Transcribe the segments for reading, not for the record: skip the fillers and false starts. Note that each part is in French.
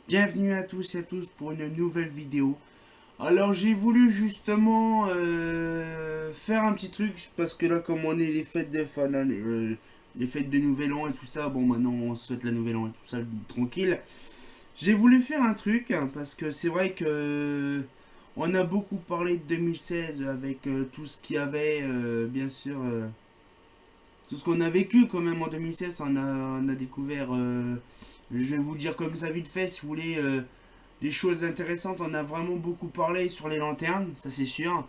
Bienvenue à tous et à tous pour une nouvelle vidéo. Alors j'ai voulu justement faire un petit truc parce que là comme on est les fêtes de fin d'année, les fêtes de Nouvel An et tout ça, bon maintenant on souhaite la Nouvel An et tout ça tranquille. J'ai voulu faire un truc parce que c'est vrai que on a beaucoup parlé de 2016 avec tout ce qu'il y avait, bien sûr, tout ce qu'on a vécu quand même en 2016. On a découvert, je vais vous dire comme ça vite fait si vous voulez. Des choses intéressantes, on a vraiment beaucoup parlé sur les lanternes, ça c'est sûr.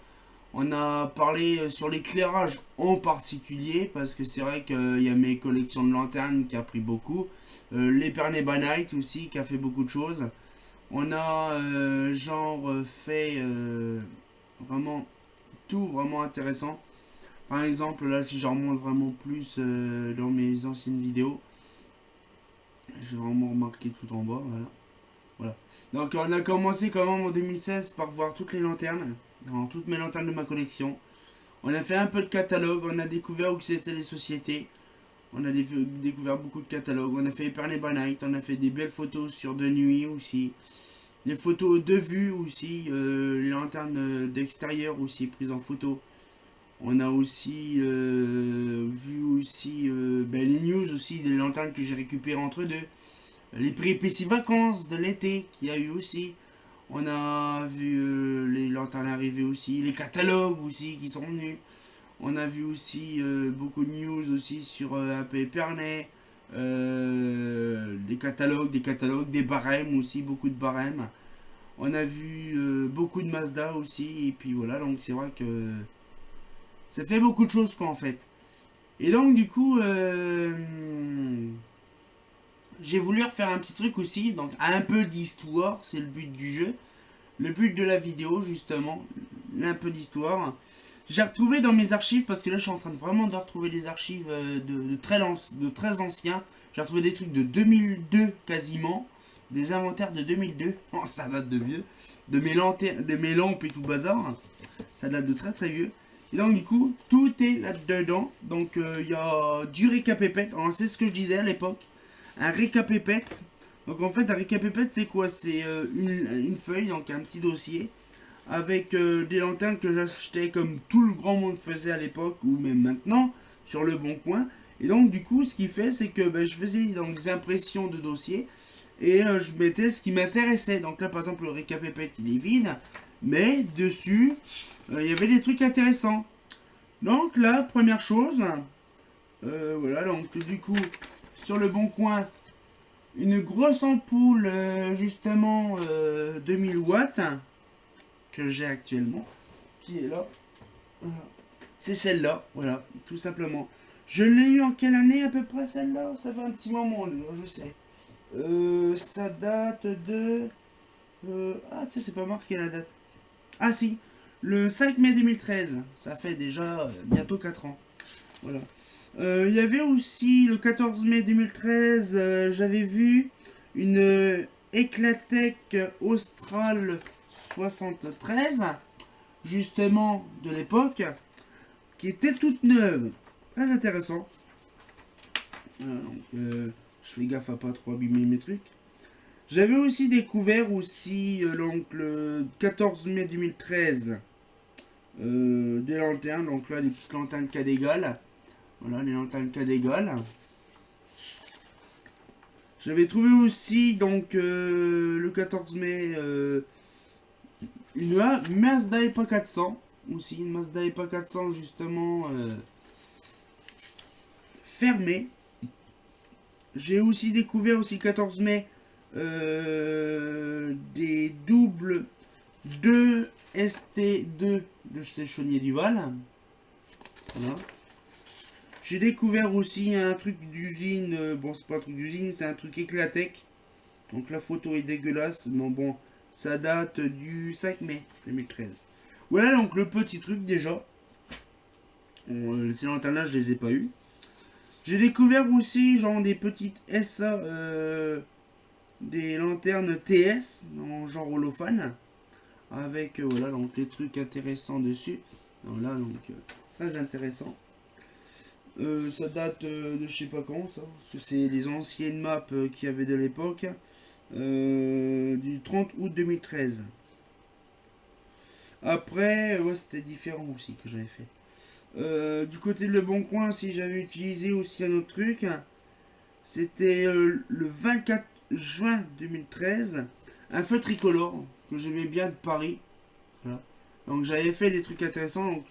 On a parlé sur l'éclairage en particulier, parce que c'est vrai qu'il y a mes collections de lanternes qui a pris beaucoup. L'Épernay by Night aussi, qui a fait beaucoup de choses. On a fait vraiment tout vraiment intéressant. Par exemple, là, si je remonte vraiment plus dans mes anciennes vidéos, je vais vraiment remarquer tout en bas, voilà. Voilà. Donc on a commencé quand même en 2016 par voir toutes les lanternes, toutes mes lanternes de ma collection. On a fait un peu de catalogue, on a découvert où c'était les sociétés. On a découvert beaucoup de catalogues. On a fait Epernay by Night, on a fait des belles photos sur de nuit aussi. Les photos de vue aussi, les lanternes d'extérieur aussi prises en photo. On a aussi vu aussi les news aussi, des lanternes que j'ai récupérées entre deux. Les péripéties vacances de l'été qu'il y a eu aussi. On a vu les lanternes arriver aussi, les catalogues aussi qui sont venus. On a vu aussi beaucoup de news aussi sur un peu Épernay. Des catalogues, des barèmes aussi, beaucoup de barèmes. On a vu beaucoup de Mazda aussi. Et puis voilà, donc c'est vrai que ça fait beaucoup de choses quoi en fait. Et donc du coup, j'ai voulu refaire un petit truc aussi, donc un peu d'histoire, c'est le but du jeu. Le but de la vidéo, justement, un peu d'histoire. J'ai retrouvé dans mes archives, parce que là je suis en train de vraiment de retrouver des archives de très anciens. J'ai retrouvé des trucs de 2002 quasiment, des inventaires de 2002, oh, ça date de vieux, de mes lampes et tout bazar, ça date de très très vieux. Et donc du coup, tout est là-dedans, donc il y a du récapépète, c'est ce que je disais à l'époque, un récapépète. Donc en fait, un récapépète c'est quoi? C'est une feuille, donc un petit dossier, avec des lanternes que j'achetais comme tout le grand monde faisait à l'époque, ou même maintenant, sur le bon coin. Et donc du coup, ce qu'il fait, c'est que je faisais donc, des impressions de dossiers, et je mettais ce qui m'intéressait. Donc là, par exemple, le récapépète, il est vide, mais dessus, il y avait des trucs intéressants. Donc là, première chose, voilà, donc du coup, sur le bon coin, une grosse ampoule, justement, 2000 watts, que j'ai actuellement, qui est là. Voilà. C'est celle-là, voilà, tout simplement. Je l'ai eu en quelle année à peu près celle-là? Ça fait un petit moment, je sais. Ça date de... ah, ça c'est pas marqué la date. Ah si, le 5 mai 2013. Ça fait déjà bientôt 4 ans. Voilà. Il y avait aussi le 14 mai 2013, j'avais vu une Eclatec Austral 73, justement de l'époque, qui était toute neuve. Très intéressant. Voilà, donc, je fais gaffe à pas trop abîmer mes trucs. J'avais aussi découvert aussi donc le 14 mai 2013 des lanternes. Donc là, les petites lanternes Cadogal. Voilà, les lanternes Cadogal. J'avais trouvé aussi donc le 14 mai une Mazda EPA 400 aussi, une Mazda EPA 400 justement fermée. J'ai aussi découvert aussi le 14 mai des doubles 2 ST2 de chez Chaunier Duval. Voilà. J'ai découvert aussi un truc d'usine, bon c'est pas un truc d'usine, c'est un truc Eclatec. Donc la photo est dégueulasse, mais bon, ça date du 5 mai 2013. Voilà donc le petit truc déjà. Ces lanternes-là, je les ai pas eu. J'ai découvert aussi genre des petites SA, des lanternes TS, en genre holophane, avec voilà donc les trucs intéressants dessus. Voilà donc très intéressant. Ça date de je sais pas quand ça, parce que c'est les anciennes maps qu'il y avait de l'époque. du 30 août 2013. Après, ouais, c'était différent aussi que j'avais fait. Du côté de Le Bon Coin, si j'avais utilisé aussi un autre truc, c'était le 24 juin 2013, un feu tricolore que j'aimais bien de Paris. Voilà. Donc j'avais fait des trucs intéressants. Donc,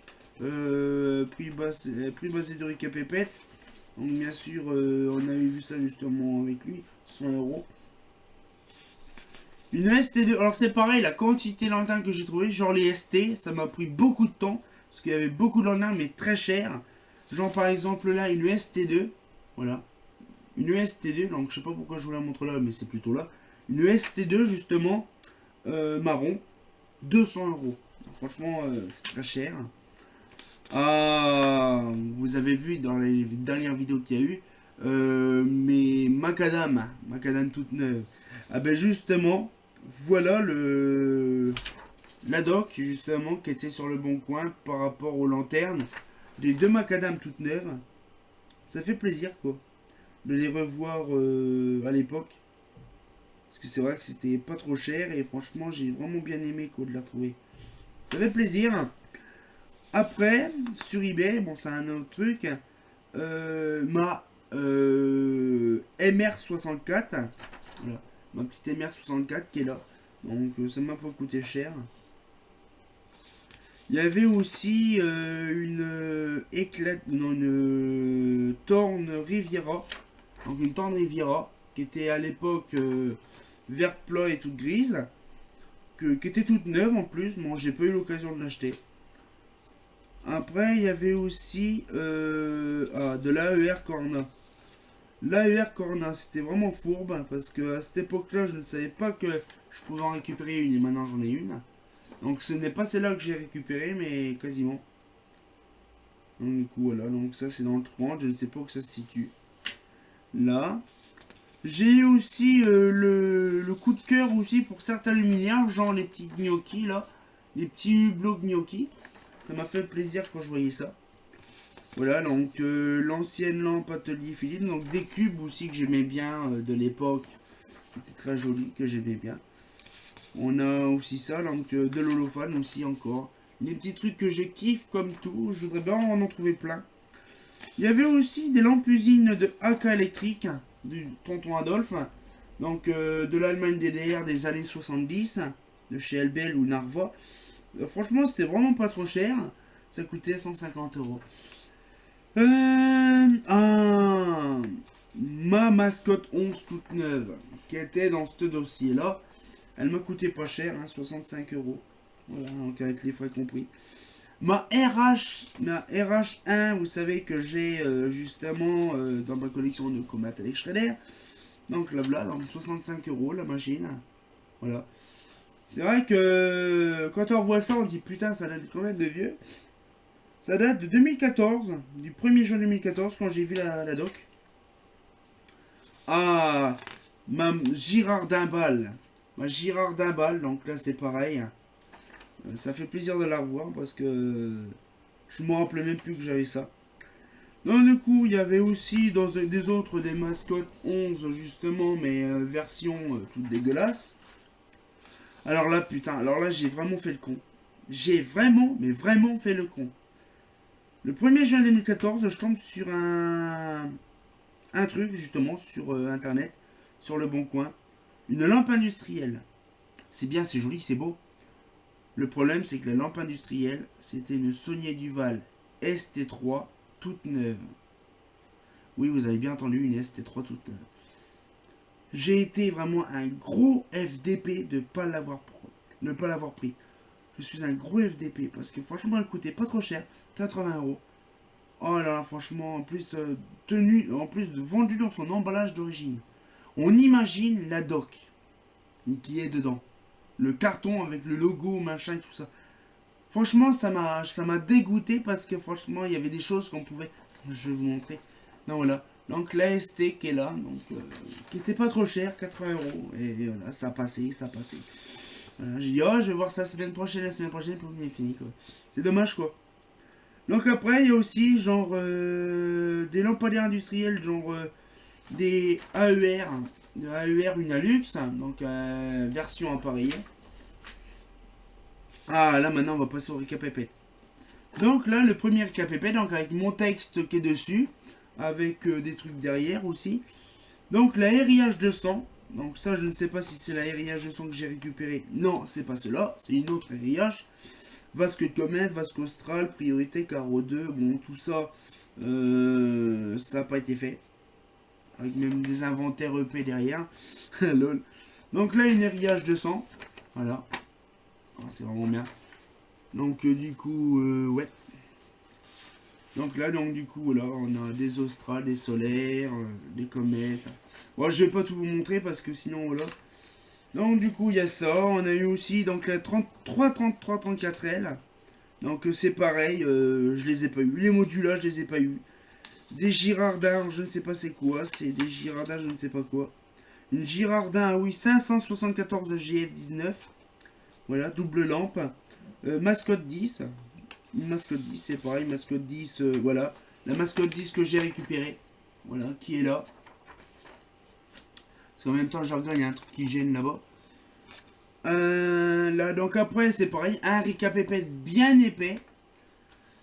prix basé de Rica Pépette. Donc bien sûr, on avait vu ça justement avec lui, 100 €. Une ST2, alors c'est pareil, la quantité de lanternes que j'ai trouvé, genre les ST, ça m'a pris beaucoup de temps, parce qu'il y avait beaucoup de lanternes, mais très chères. Genre par exemple là, une ST2, voilà. Une ST2, donc je sais pas pourquoi je vous la montre là, mais c'est plutôt là. Une ST2 justement, marron, 200 €. Franchement, c'est très cher. Ah, vous avez vu dans les dernières vidéos qu'il y a eu, mes macadam toute neuve. Ah ben justement, voilà la doc justement qui était sur le bon coin par rapport aux lanternes des deux macadam toutes neuves. Ça fait plaisir quoi de les revoir à l'époque. Parce que c'est vrai que c'était pas trop cher et franchement j'ai vraiment bien aimé quoi de la retrouver. Ça fait plaisir. Après, sur eBay, bon c'est un autre truc, ma MR64, voilà, ma petite MR64 qui est là, donc ça m'a pas coûté cher. Il y avait aussi une Torn Riviera, donc une Torn Riviera qui était à l'époque vert plat et toute grise, qui était toute neuve en plus, bon j'ai pas eu l'occasion de l'acheter. Après, il y avait aussi de l'AER Corna. L'AER Corna, c'était vraiment fourbe parce que à cette époque-là, je ne savais pas que je pouvais en récupérer une et maintenant j'en ai une. Donc ce n'est pas celle-là que j'ai récupérée, mais quasiment. Donc du coup, voilà. Donc ça, c'est dans le 30. Je ne sais pas où ça se situe. Là. J'ai eu aussi le coup de cœur aussi pour certains luminaires, genre les petits gnocchis là. Les petits hublots gnocchis. Ça m'a fait plaisir quand je voyais ça. Voilà, donc l'ancienne lampe atelier Philippe, donc des cubes aussi que j'aimais bien de l'époque, qui étaient très jolis, que j'aimais bien. On a aussi ça, donc de l'holophane aussi encore. Les petits trucs que je kiffe comme tout, je voudrais bien en trouver plein. Il y avait aussi des lampes usines de AK électrique, du tonton Adolphe, donc de l'Allemagne DDR des années 70, de chez Elbel ou Narva. Franchement, c'était vraiment pas trop cher. Ça coûtait 150 €. Ma mascotte 11 toute neuve, qui était dans ce dossier-là. Elle m'a coûté pas cher, hein, 65 €. Voilà, donc avec les frais compris. Ma RH1, vous savez que j'ai justement dans ma collection de Comat Alex Schrader. Donc là, voilà, donc 65 € la machine. Voilà. C'est vrai que quand on revoit ça, on dit putain, ça date quand même de vieux. Ça date de 2014, du 1er juin 2014, quand j'ai vu la doc. Ah, ma Girardin-Balle. Ma Girardin-Balle, donc là c'est pareil. Ça fait plaisir de la revoir parce que je me rappelais même plus que j'avais ça. Donc du coup, il y avait aussi dans des autres des mascottes 11 justement, mais version toute dégueulasse. Alors là, putain, alors là, j'ai vraiment fait le con. J'ai vraiment, mais vraiment fait le con. Le 1er juin 2014, je tombe sur un truc, justement, sur Internet, sur Le Bon Coin. Une lampe industrielle. C'est bien, c'est joli, c'est beau. Le problème, c'est que la lampe industrielle, c'était une Saunier Duval ST3 toute neuve. Oui, vous avez bien entendu, une ST3 toute neuve. J'ai été vraiment un gros FDP de ne pas l'avoir pris. Je suis un gros FDP parce que franchement elle coûtait pas trop cher, 80 €. Oh là là, franchement, en plus en plus de vendu dans son emballage d'origine. On imagine la doc qui est dedans, le carton avec le logo, machin et tout ça. Franchement, ça m'a dégoûté parce que franchement, il y avait des choses qu'on pouvait. Je vais vous montrer. Non voilà. Donc la ST qui est là, donc qui était pas trop cher, 80 €. Et voilà, ça a passé, ça a passé. Voilà, j'ai dit, oh, je vais voir ça la semaine prochaine, pour que fini quoi. C'est dommage quoi. Donc après, il y a aussi genre des lampadaires industriels, genre des AER, de AER une Alux, donc version appareillée. Ah, là maintenant on va passer au récapépète. Donc là, le premier récapépète, donc avec mon texte qui est dessus, avec des trucs derrière aussi. Donc la RIH 200, donc ça je ne sais pas si c'est la RIH 200 que j'ai récupéré. Non, c'est pas cela, c'est une autre RIH. Vasque Comet, Vasque Austral, Priorité, Carreau 2, bon tout ça, ça n'a pas été fait. Avec même des inventaires EP derrière. Lol. Donc là une RIH 200, voilà. Oh, c'est vraiment bien. Donc du coup, ouais. Donc là, donc du coup, voilà, on a des australes, des solaires, des comètes. Bon, je vais pas tout vous montrer parce que sinon, voilà. Donc du coup, il y a ça. On a eu aussi donc la 33, 33, 34L. Donc c'est pareil, je les ai pas eu. Les modulages, je les ai pas eu. Des girardins, je ne sais pas c'est quoi. C'est des girardins, je ne sais pas quoi. Une girardin, oui, 574 de GF19. Voilà, double lampe. Mascotte 10. Une mascotte 10, c'est pareil, mascotte 10, voilà. La mascotte 10 que j'ai récupérée, voilà, qui est là. Parce qu'en même temps, je regarde, il y a un truc qui gêne là-bas. Là, donc après, c'est pareil, un récapépète bien épais.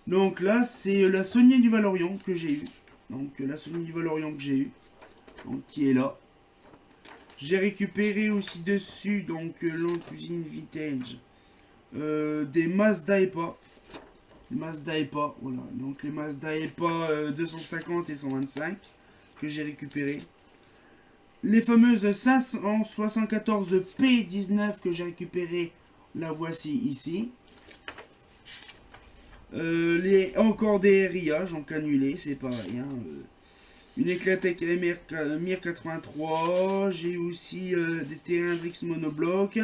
Donc là, c'est la Sony du Valorion que j'ai eu. Donc la Sony du Valorion que j'ai eu, donc qui est là. J'ai récupéré aussi dessus, donc l'autre cuisine vintage, des Mazda EPA. Les Mazda EPA, voilà. Donc les Mazda EPA 250 et 125 que j'ai récupéré. Les fameuses 574 P19 que j'ai récupéré, la voici ici. Encore des riages en canulé, c'est pareil. Hein. Une Eclatec Mir 83. J'ai aussi des Terraindrix monobloc.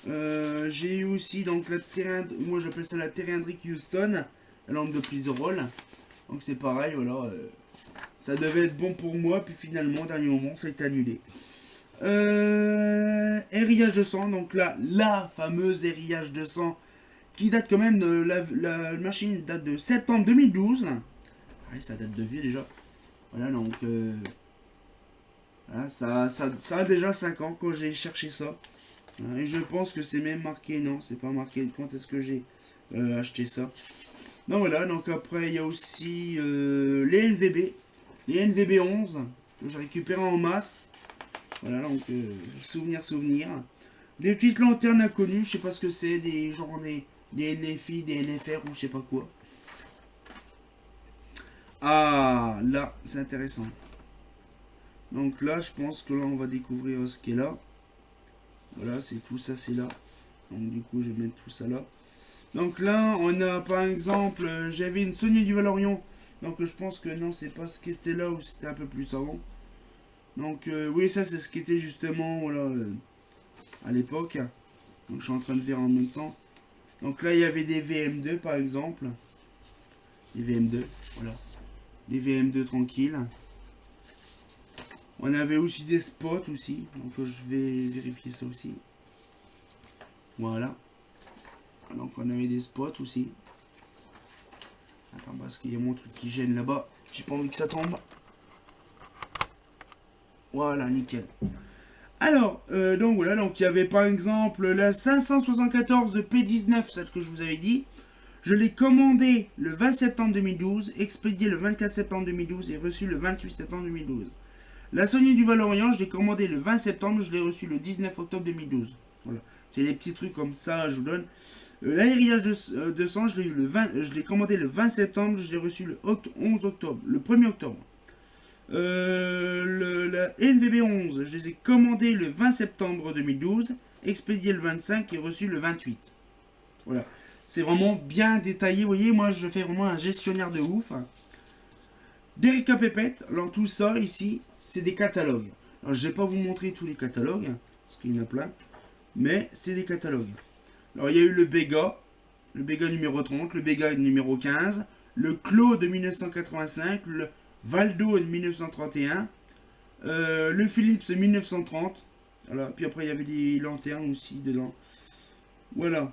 J'ai eu aussi donc la moi j'appelle ça la Terraindric Houston, la lampe de Pliserol. Donc c'est pareil, voilà. Ça devait être bon pour moi, puis finalement, au dernier moment, ça a été annulé. RIH 200, donc là, la fameuse RIH 200, qui date quand même de la machine date de septembre 2012. Ah, ça date de vieux déjà. Voilà, donc voilà, ça a déjà 5 ans quand j'ai cherché ça. Et je pense que c'est même marqué, non, c'est pas marqué quand est-ce que j'ai acheté ça. Donc voilà, donc après il y a aussi les NVB. Les NVB 11 que j'ai récupéré en masse. Voilà, donc souvenir. Des petites lanternes inconnues, je sais pas ce que c'est, des genre des NFI, des NFR ou je sais pas quoi. Ah, là, c'est intéressant. Donc là, je pense que là, on va découvrir ce qui est là. Voilà, c'est tout ça, c'est là. Donc du coup, je vais mettre tout ça là. Donc là, on a par exemple, j'avais une Sony du Valorion. Donc je pense que non, c'est pas ce qui était là ou c'était un peu plus avant. Donc oui, ça c'est ce qui était justement voilà, à l'époque. Donc je suis en train de faire en même temps. Donc là, il y avait des VM2 par exemple. Les VM2, voilà. Les VM2 tranquilles. On avait aussi des spots aussi. Donc je vais vérifier ça aussi. Voilà. Donc on avait des spots aussi. Attends, parce qu'il y a mon truc qui gêne là-bas. J'ai pas envie que ça tombe. Voilà, nickel. Alors, donc voilà, donc il y avait par exemple la 574 P19, celle que je vous avais dit. Je l'ai commandée le 20 septembre 2012, expédiée le 24 septembre 2012 et reçue le 28 septembre 2012. La Sony du Valorient, je l'ai commandée le 20 septembre, je l'ai reçue le 19 octobre 2012. Voilà, c'est les petits trucs comme ça, je vous donne. L'Aérillage 200, je l'ai commandé le 20 septembre, je l'ai reçu le 11 octobre, le 1er octobre. La NVB 11, je les ai commandés le 20 septembre 2012, expédié le 25 et reçu le 28. Voilà, c'est vraiment bien détaillé, vous voyez, moi je fais vraiment un gestionnaire de ouf. Des récapépètes, alors tout ça ici, c'est des catalogues. Alors je vais pas vous montrer tous les catalogues, parce qu'il y en a plein, mais c'est des catalogues. Alors il y a eu le Bega numéro 30, le Bega numéro 15, le Clos de 1985, le Valdo de 1931, le Philips 1930. Voilà. Puis après il y avait des lanternes aussi dedans. Voilà.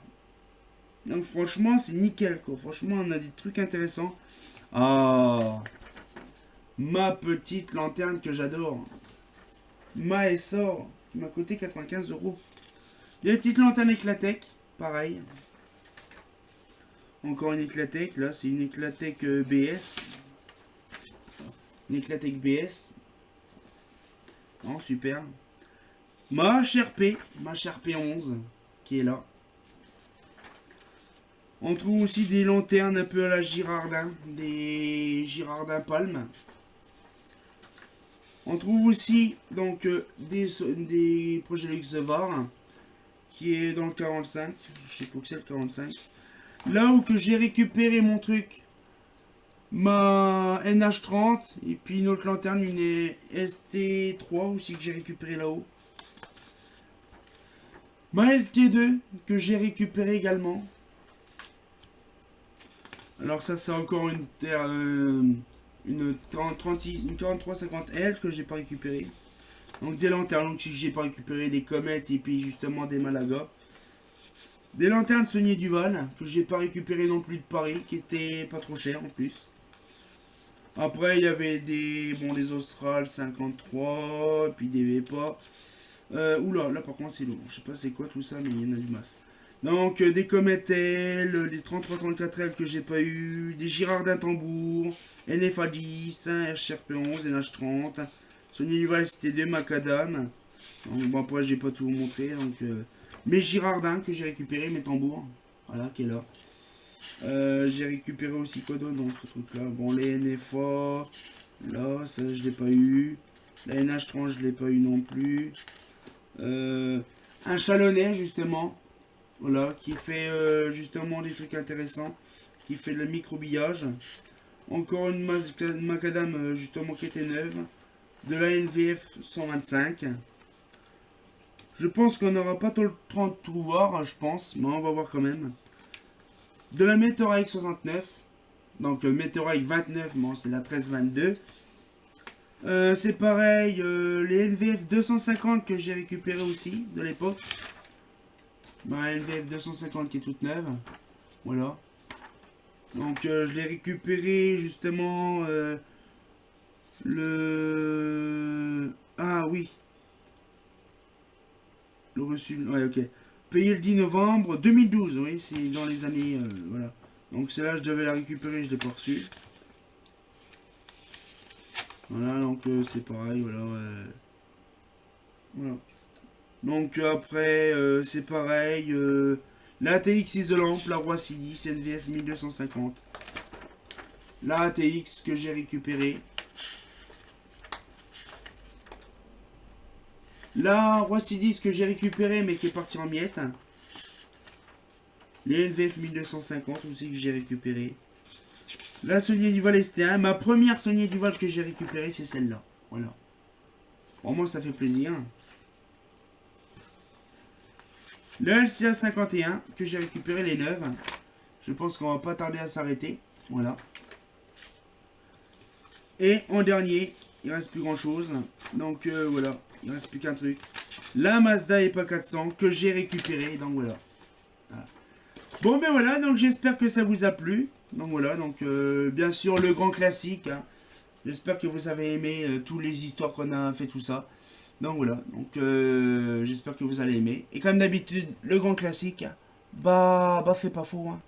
Donc franchement c'est nickel quoi. Franchement on a des trucs intéressants. Ah, ma petite lanterne que j'adore. Maessor qui m'a coûté 95 euros. Il y a une petite lanterne Éclatec, pareil. Encore une Éclatec, là c'est une Éclatec BS. Une Éclatec BS. Oh, super. Ma P 11 qui est là. On trouve aussi des lanternes un peu à la Girardin, des Girardin Palme. On trouve aussi donc des projets Luxevar qui est dans le 45. Je sais pas que c'est le 45. Là où que j'ai récupéré mon truc, ma NH30 et puis une autre lanterne, une ST3 aussi que j'ai récupéré là-haut. Ma LT2 que j'ai récupéré également. Alors ça c'est encore une 4350L que j'ai pas récupéré. Donc des lanternes donc, que j'ai pas récupéré, des comètes et puis justement des Malaga. Des lanternes Saunier Duval que j'ai pas récupéré non plus de Paris, qui étaient pas trop chères en plus. Après il y avait des Austral 53, puis des Vepa. Oula, là par contre c'est lourd. Je sais pas c'est quoi tout ça, mais il y en a du masse. Donc des Cometel, des 33-34L que j'ai pas eu, des Girardin Tambour, NFA 10, HRP 11, NH30, Sony Duval ST2, Macadam. Donc bon après j'ai pas tout montré, donc mes Girardin que j'ai récupéré, mes tambours, voilà qui est là. J'ai récupéré aussi quoi d'autre dans ce truc là. Bon les NFA, là ça je l'ai pas eu. La NH30 je l'ai pas eu non plus. Un chalonnais justement. Voilà, qui fait justement des trucs intéressants, qui fait le microbillage. Encore une macadam justement qui était neuve, de la NVF 125. Je pense qu'on n'aura pas tout le temps de tout voir, je pense, mais on va voir quand même. De la Meteorite 69, donc Meteorite 29, bon c'est la 1322. C'est pareil, les NVF 250 que j'ai récupéré aussi de l'époque. Ma LVF 250 qui est toute neuve. Voilà. Donc je l'ai récupéré justement le... Ah oui. Le reçu... Ouais ok. Payé le 10 novembre 2012. Oui, c'est dans les années... voilà. Donc celle-là je devais la récupérer, je l'ai pas reçue. Voilà, donc c'est pareil, voilà. Voilà. Donc après, c'est pareil. La ATX isolante, la Roi Silice, NVF 1250. La ATX que j'ai récupérée. La Roi Silice que j'ai récupérée mais qui est partie en miettes. Les NVF 1250 aussi que j'ai récupéré. La Saunier Duval ST1. Ma première Saunier Duval que j'ai récupérée, c'est celle-là. Voilà. Pour moi, ça fait plaisir. Le LCA 51 que j'ai récupéré les neuves. Je pense qu'on va pas tarder à s'arrêter. Voilà. Et en dernier, il reste plus grand chose. Donc voilà, il reste plus qu'un truc. La Mazda EPA 400 que j'ai récupéré. Donc voilà. Bon ben voilà, donc j'espère que ça vous a plu. Donc voilà, donc bien sûr le grand classique. Hein. J'espère que vous avez aimé toutes les histoires qu'on a fait, tout ça. Donc voilà, donc j'espère que vous allez aimer. Et comme d'habitude, le grand classique, bah c'est pas faux. Hein.